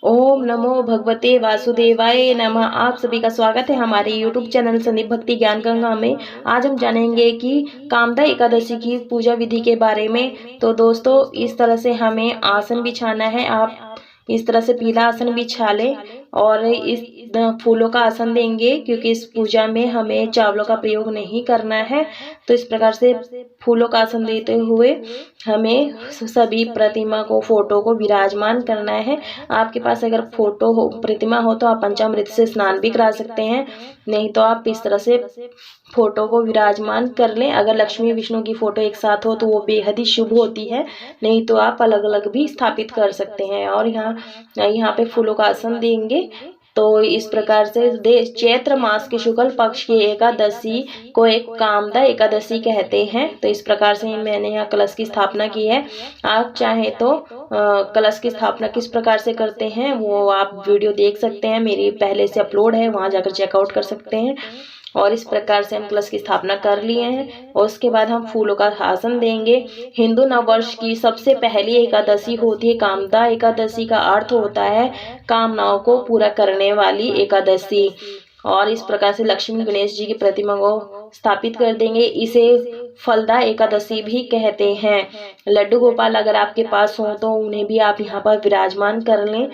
ओम नमो भगवते वासुदेवाय नमः। आप सभी का स्वागत है हमारे YouTube चैनल संदीप भक्ति ज्ञान गंगा में। आज हम जानेंगे कि कामदा एकादशी की पूजा विधि के बारे में। तो दोस्तों, इस तरह से हमें आसन बिछाना है। आप इस तरह से पीला आसन बिछा लें और इस फूलों का आसन देंगे, क्योंकि इस पूजा में हमें चावलों का प्रयोग नहीं करना है। तो इस प्रकार से फूलों का आसन देते हुए हमें सभी प्रतिमा को, फोटो को विराजमान करना है। आपके पास अगर फोटो हो, प्रतिमा हो, तो आप पंचामृत से स्नान भी करा सकते हैं। नहीं तो आप इस तरह से फोटो को विराजमान कर लें। अगर लक्ष्मी विष्णु की फोटो एक साथ हो तो वो बेहद ही शुभ होती है। नहीं तो आप अलग अलग भी स्थापित कर सकते हैं। और यहाँ पे फूलों का आसन देंगे। तो इस प्रकार से चैत्र मास के शुक्ल पक्ष की एकादशी को एक कामदा एकादशी कहते हैं। तो इस प्रकार से मैंने यहाँ कलश की स्थापना की है। आप चाहें तो कलश की स्थापना किस प्रकार से करते हैं वो आप वीडियो देख सकते हैं, मेरी पहले से अपलोड है, वहां जाकर चेकआउट कर सकते हैं। और इस प्रकार से हम कलश की स्थापना कर लिए हैं। और उसके बाद हम फूलों का आसन देंगे। हिंदू नववर्ष की सबसे पहली एकादशी होती है कामदा एकादशी। का अर्थ होता है कामनाओं को पूरा करने वाली एकादशी। और इस प्रकार से लक्ष्मी गणेश जी की प्रतिमा को स्थापित कर देंगे। इसे फलदा एकादशी भी कहते हैं। लड्डू गोपाल अगर आपके पास हो तो उन्हें भी आप यहाँ पर विराजमान कर लें।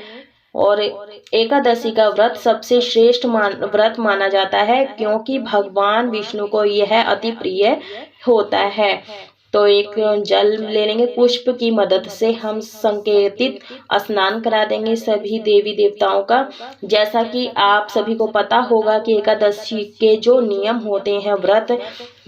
और एकादशी का व्रत सबसे श्रेष्ठ व्रत माना जाता है, क्योंकि भगवान विष्णु को यह अति प्रिय होता है। तो एक जल ले लेंगे, पुष्प की मदद से हम संकेतित स्नान करा देंगे सभी देवी देवताओं का। जैसा कि आप सभी को पता होगा कि एकादशी के जो नियम होते हैं, व्रत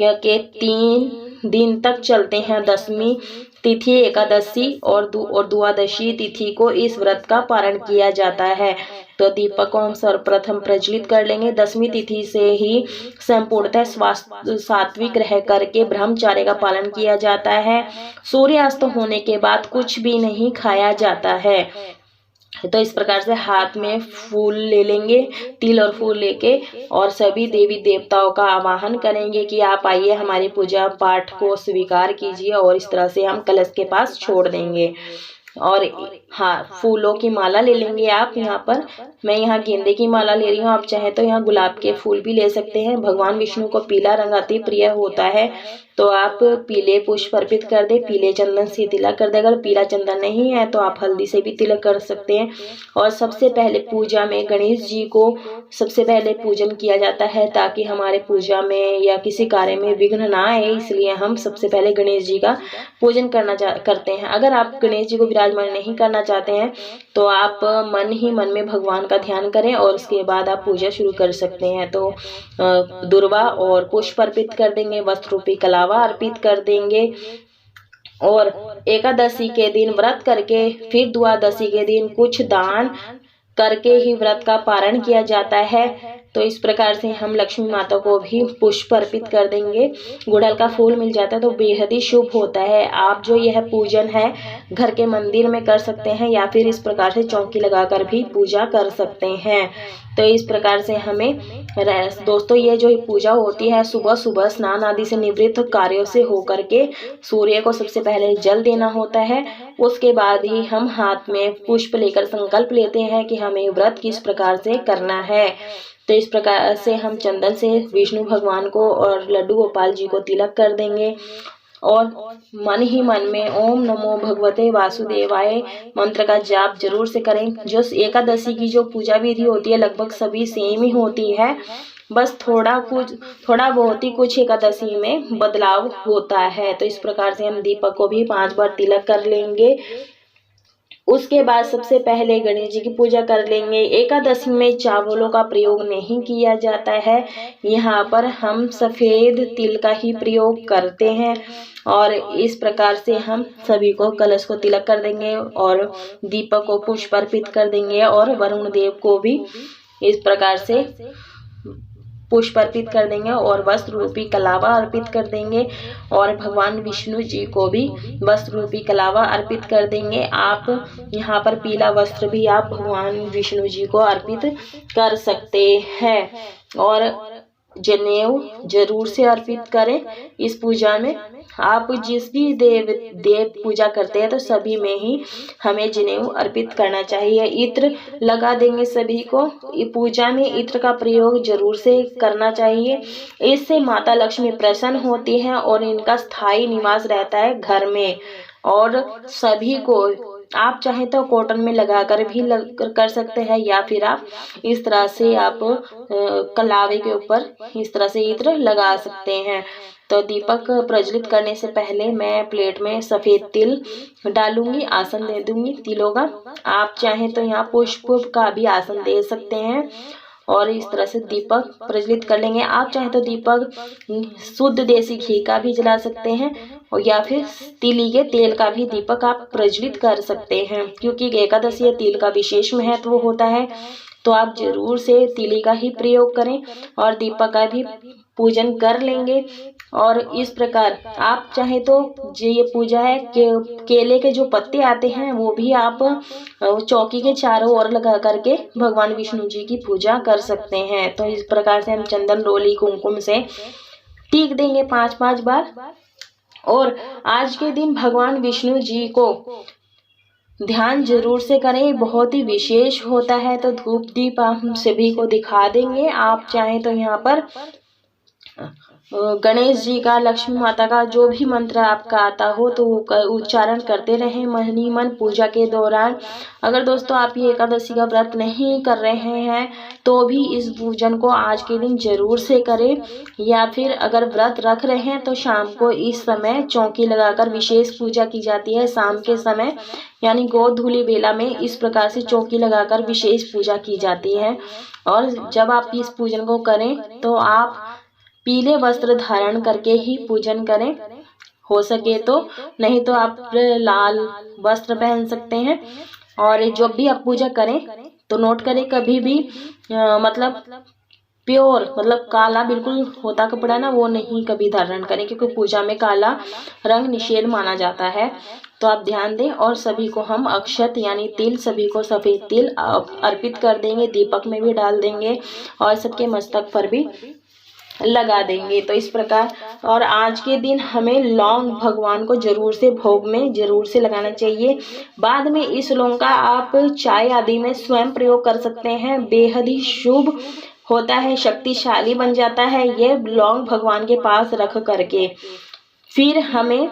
के 3 दिन तक चलते हैं। दशमी तिथि एकादशी और द्वादशी तिथि को इस व्रत का पारण किया जाता है। तो दीपक को हम सर्वप्रथम प्रज्वलित कर लेंगे। दशमी तिथि से ही संपूर्णतः सात्विक रह करके ब्रह्मचर्य का पालन किया जाता है। सूर्यास्त होने के बाद कुछ भी नहीं खाया जाता है। तो इस प्रकार से हाथ में फूल ले लेंगे, तिल और फूल लेके, और सभी देवी देवताओं का आवाहन करेंगे कि आप आइए हमारी पूजा पाठ को स्वीकार कीजिए। और इस तरह से हम कलश के पास छोड़ देंगे। और हाँ, फूलों की माला ले लेंगे आप। यहाँ पर मैं यहाँ गेंदे की माला ले रही हूँ, आप चाहे तो यहाँ गुलाब के फूल भी ले सकते हैं। भगवान विष्णु को पीला रंग अति प्रिय होता है, तो आप पीले पुष्प अर्पित कर दे, पीले चंदन से तिलक कर दे। अगर पीला चंदन नहीं है तो आप हल्दी से भी तिलक कर सकते हैं। और सबसे पहले पूजा में गणेश जी को सबसे पहले पूजन किया जाता है, ताकि हमारे पूजा में या किसी कार्य में विघ्न ना आए। इसलिए हम सबसे पहले गणेश जी का पूजन करते हैं। अगर आप गणेश जी को विराजमान नहीं करना चाहते हैं तो आप मन ही मन में भगवान का ध्यान करें और उसके बाद आप पूजा शुरू कर सकते हैं। तो दुर्वा और पुष्प अर्पित कर देंगे, वस्त्र रूपी कलावा अर्पित कर देंगे। और एकादशी के दिन व्रत करके फिर द्वादशी के दिन कुछ दान करके ही व्रत का पारण किया जाता है। तो इस प्रकार से हम लक्ष्मी माता को भी पुष्प अर्पित कर देंगे। गुड़हल का फूल मिल जाता है तो बेहद ही शुभ होता है। आप जो यह पूजन है घर के मंदिर में कर सकते हैं, या फिर इस प्रकार से चौकी लगाकर भी पूजा कर सकते हैं। तो इस प्रकार से हमें दोस्तों, ये जो पूजा होती है सुबह सुबह स्नान आदि से निवृत्त कार्यों से होकर के सूर्य को सबसे पहले जल देना होता है। उसके बाद ही हम हाथ में पुष्प लेकर संकल्प लेते हैं कि हमें व्रत किस प्रकार से करना है। तो इस प्रकार से हम चंदन से विष्णु भगवान को और लड्डू गोपाल जी को तिलक कर देंगे। और मन ही मन में ओम नमो भगवते वासुदेवाय मंत्र का जाप जरूर से करें। जो एकादशी की जो पूजा विधि होती है लगभग सभी सेम ही होती है, बस थोड़ा बहुत ही कुछ एकादशी में बदलाव होता है। तो इस प्रकार से हम दीपक को भी 5 बार तिलक कर लेंगे। उसके बाद सबसे पहले गणेश जी की पूजा कर लेंगे। एकादशी में चावलों का प्रयोग नहीं किया जाता है, यहाँ पर हम सफ़ेद तिल का ही प्रयोग करते हैं। और इस प्रकार से हम सभी को कलश को तिलक कर देंगे और दीपक को पुष्प अर्पित कर देंगे। और वरुण देव को भी इस प्रकार से पुष्प अर्पित कर देंगे और वस्त्र रूपी कलावा अर्पित कर देंगे। और भगवान विष्णु जी को भी वस्त्र रूपी कलावा अर्पित कर देंगे। आप यहाँ पर पीला वस्त्र भी आप भगवान विष्णु जी को अर्पित कर सकते हैं। और जनेऊ जरूर से अर्पित करें। इस पूजा में आप जिस भी देव पूजा करते हैं तो सभी में ही हमें जनेऊ अर्पित करना चाहिए। इत्र लगा देंगे सभी को। पूजा में इत्र का प्रयोग जरूर से करना चाहिए। इससे माता लक्ष्मी प्रसन्न होती हैं और इनका स्थायी निवास रहता है घर में। और सभी को आप चाहें तो कॉटन में लगाकर भी कर सकते हैं, या फिर आप इस तरह से आप कलावे के ऊपर इस तरह से इत्र लगा सकते हैं। तो दीपक प्रज्वलित करने से पहले मैं प्लेट में सफेद तिल डालूंगी, आसन दे दूंगी तिलों का। आप चाहें तो यहाँ पुष्प का भी आसन दे सकते हैं और इस तरह से दीपक प्रज्वलित कर लेंगे। आप चाहें तो दीपक शुद्ध देसी घी का भी जला सकते हैं और या फिर तिली के तेल का भी दीपक आप प्रज्वलित कर सकते हैं, क्योंकि एकादशी तिल का विशेष महत्व होता है। तो आप जरूर से तिली का ही प्रयोग करें और दीपक का भी पूजन कर लेंगे। और इस प्रकार आप चाहे तो ये पूजा है केले के जो पत्ते आते हैं वो भी आप चौकी के चारों ओर लगा करके भगवान विष्णु जी की पूजा कर सकते हैं। तो इस प्रकार से हम चंदन रोली कुमकुम से टीक देंगे 5-5 बार। और आज के दिन भगवान विष्णु जी को ध्यान जरूर से करें, बहुत ही विशेष होता है। तो धूप दीप हम सभी को दिखा देंगे। आप चाहें तो यहाँ पर गणेश जी का, लक्ष्मी माता का जो भी मंत्र आपका आता हो तो उच्चारण करते रहें मन ही मन पूजा के दौरान। अगर दोस्तों आप ये एकादशी का व्रत नहीं कर रहे हैं तो भी इस पूजन को आज के दिन जरूर से करें, या फिर अगर व्रत रख रहे हैं तो शाम को इस समय चौकी लगाकर विशेष पूजा की जाती है। शाम के समय यानी गोधूली बेला में इस प्रकार से चौकी लगाकर विशेष पूजा की जाती है। और जब आप इस पूजन को करें तो आप पीले वस्त्र धारण करके ही पूजन करें, हो सके तो, नहीं तो आप लाल वस्त्र पहन सकते हैं। और जब भी आप पूजा करें तो नोट करें कभी भी मतलब प्योर मतलब काला बिल्कुल होता कपड़ा ना वो नहीं कभी धारण करें, क्योंकि पूजा में काला रंग निषेध माना जाता है। तो आप ध्यान दें। और सभी को हम अक्षत यानी तिल, सभी को सफेद तिल अर्पित कर देंगे, दीपक में भी डाल देंगे और सबके मस्तक पर भी लगा देंगे। तो इस प्रकार। और आज के दिन हमें लौंग भगवान को जरूर से भोग में जरूर से लगाना चाहिए। बाद में इस लौंग का आप चाय आदि में स्वयं प्रयोग कर सकते हैं, बेहद ही शुभ होता है, शक्तिशाली बन जाता है ये लौंग भगवान के पास रख करके। फिर हमें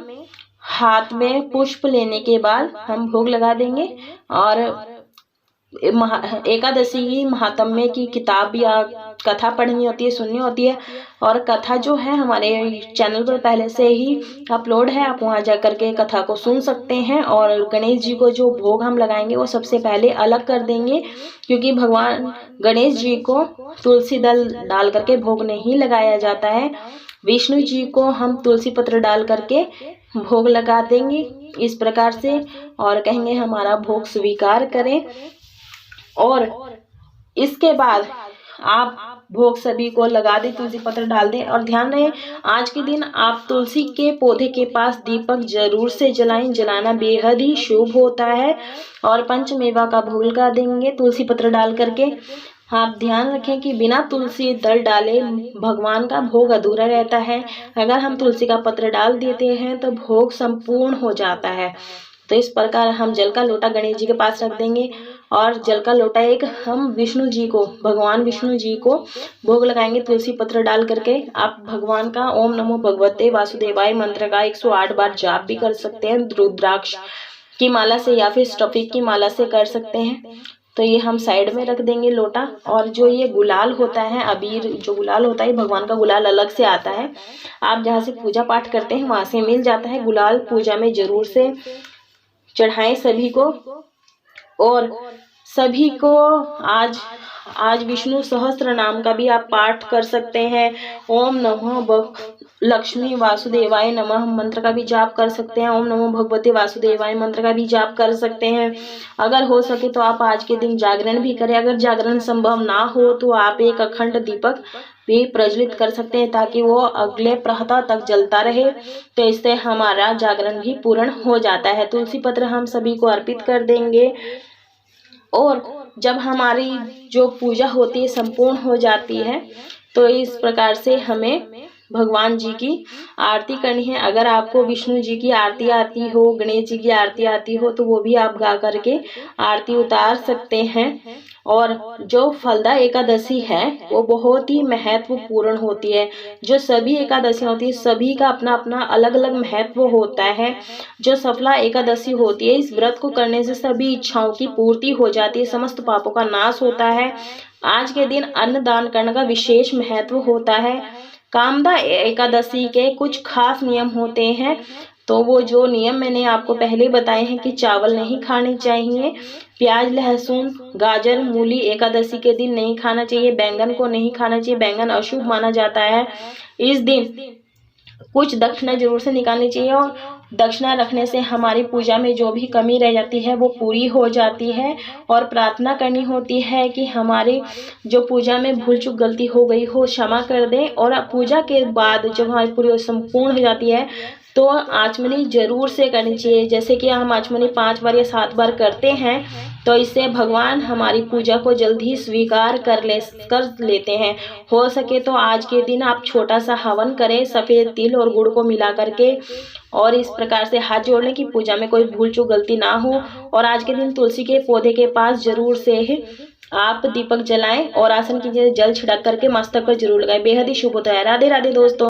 हाथ में पुष्प लेने के बाद हम भोग लगा देंगे। और एकादशी की महात्म्य की किताब या कथा पढ़नी होती है, सुननी होती है। और कथा जो है हमारे चैनल पर पहले से ही अपलोड है, आप वहां जाकर के कथा को सुन सकते हैं। और गणेश जी को जो भोग हम लगाएंगे वो सबसे पहले अलग कर देंगे, क्योंकि भगवान गणेश जी को तुलसी दल डाल करके भोग नहीं लगाया जाता है। विष्णु जी को हम तुलसी पत्र डाल करके भोग लगा देंगे इस प्रकार से, और कहेंगे हमारा भोग स्वीकार करें। और इसके बाद आप भोग सभी को लगा दें, तुलसी पत्र डाल दें। और ध्यान रहे आज के दिन आप तुलसी के पौधे के पास दीपक जरूर से जलाएं, जलाना बेहद ही शुभ होता है। और पंचमेवा का भोग लगा देंगे तुलसी पत्र डाल करके। आप ध्यान रखें कि बिना तुलसी दल डाले भगवान का भोग अधूरा रहता है। अगर हम तुलसी का पत्र डाल देते हैं तो भोग संपूर्ण हो जाता है। तो इस प्रकार हम जल का लोटा गणेश जी के पास रख देंगे और जल का लोटा एक हम विष्णु जी को, भगवान विष्णु जी को भोग लगाएंगे तुलसी पत्र डाल करके। आप भगवान का ओम नमो भगवते वासुदेवाय मंत्र का 108 बार जाप भी कर सकते हैं, रुद्राक्ष की माला से या फिर स्टफिक की माला से कर सकते हैं। तो ये हम साइड में रख देंगे लोटा। और जो ये गुलाल होता है, अबीर जो गुलाल होता है, भगवान का गुलाल अलग से आता है, आप जहाँ से पूजा पाठ करते हैं वहां से मिल जाता है। गुलाल पूजा में जरूर से चढ़ाएं सभी को। और सभी को आज विष्णु सहस्त्र नाम का भी आप पाठ कर सकते हैं। ओम नमो लक्ष्मी वासुदेवाय नमः मंत्र का भी जाप कर सकते हैं। ओम नमो भगवते वासुदेवाय मंत्र का भी जाप कर सकते हैं। अगर हो सके तो आप आज के दिन जागरण भी करें। अगर जागरण संभव ना हो तो आप एक अखंड दीपक भी प्रज्वलित कर सकते हैं, ताकि वो अगले प्रहता तक जलता रहे। तो इससे हमारा जागरण भी पूर्ण हो जाता है। तुलसी पत्र हम सभी को अर्पित कर देंगे। और जब हमारी जो पूजा होती है संपूर्ण हो जाती है तो इस प्रकार से हमें भगवान जी की आरती करनी है। अगर आपको विष्णु जी की आरती आती हो, गणेश जी की आरती आती हो तो वो भी आप गा करके आरती उतार सकते हैं। और जो फलदा एकादशी है वो बहुत ही महत्वपूर्ण होती है। जो सभी एकादशी होती है सभी का अपना अपना अलग अलग महत्व होता है। जो सफला एकादशी होती है, इस व्रत को करने से सभी इच्छाओं की पूर्ति हो जाती है, समस्त पापों का नाश होता है। आज के दिन अन्न दान करने का विशेष महत्व होता है। कामदा एकादशी के कुछ खास नियम होते हैं, तो वो जो नियम मैंने आपको पहले बताए हैं कि चावल नहीं खाने चाहिए, प्याज लहसुन गाजर मूली एकादशी के दिन नहीं खाना चाहिए, बैंगन को नहीं खाना चाहिए, बैंगन अशुभ माना जाता है। इस दिन कुछ दक्षिणा जरूर से निकालनी चाहिए और दक्षिणा रखने से हमारी पूजा में जो भी कमी रह जाती है वो पूरी हो जाती है। और प्रार्थना करनी होती है कि हमारे जो पूजा में भूल चूक गलती हो गई हो क्षमा कर दें। और पूजा के बाद जब हमारी पूरी संपूर्ण हो जाती है तो आचमनी जरूर से करनी चाहिए। जैसे कि हम आचमनी 5 बार या 7 बार करते हैं तो इससे भगवान हमारी पूजा को जल्द ही स्वीकार कर लेते हैं। हो सके तो आज के दिन आप छोटा सा हवन करें सफ़ेद तिल और गुड़ को मिला करके, और इस प्रकार से हाथ जोड़ने की पूजा में कोई भूल चूक गलती ना हो। और आज के दिन तुलसी के पौधे के पास जरूर से आप दीपक जलाएं और आसन कीजिए, जल छिड़क करके मस्तक पर जरूर लगाएं। बेहद ही शुभ होता है। राधे राधे दोस्तों।